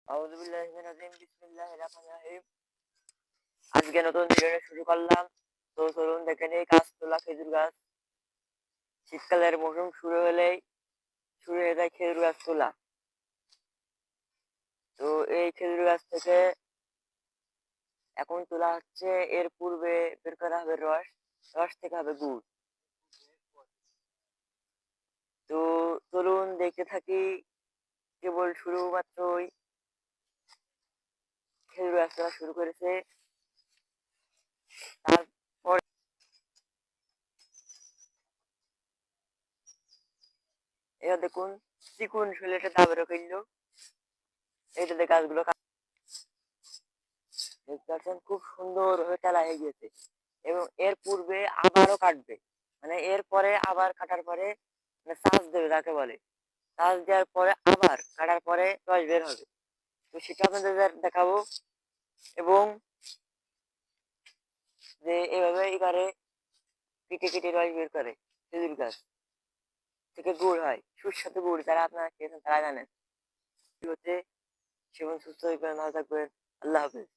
আউযু বিল্লাহি মিনাশ রাজিম বিসমিল্লাহির রহমানির রহিম। আজকে নতুন ভিডিও শুরু করলাম। তো চলুন দেখে নিই গাছতলা খেজুর গাছ। শীতকালের মৌসুম শুরু হলেই শুরু হয়ে যায় খেজুর গাছ তোলা। তো এই খেজুর গাছ থেকে এখন তোলা হচ্ছে, এর পূর্বে বের করা হবে রস, রস থেকে হবে গুড়। তো চলুন দেখতে থাকি। কেবল শুরু মাত্রই খেজুর গাছ তোলা শুরু করেছে। তারপর এটা দেখুন, চিকুন শরীরটা দাবেরও কিনলো। এইটাতে গাছগুলো দেখতে পাচ্ছেন খুব সুন্দর ভাবে টেলা হয়ে গিয়েছে, এবং এর পূর্বে আবারও কাটবে, মানে এর পরে আবার কাটার পরে মানে চাষ দেবে যাকে বলে। চাষ দেওয়ার পরে আবার কাটার পরে রস বের হবে। তো সেটা আপনাদের দেখাবো, এবং যে এভাবে এবারে কেটে কেটে রস বের করে খেজুর গাছ থেকে গুড় হয়, সুস্বাদু গুড়। যারা আপনারা খেয়েছেন তারা জানেন। কি হচ্ছে, সেবন সুস্থ হয়ে ভালো থাকবেন। আল্লাহ হাফেজ।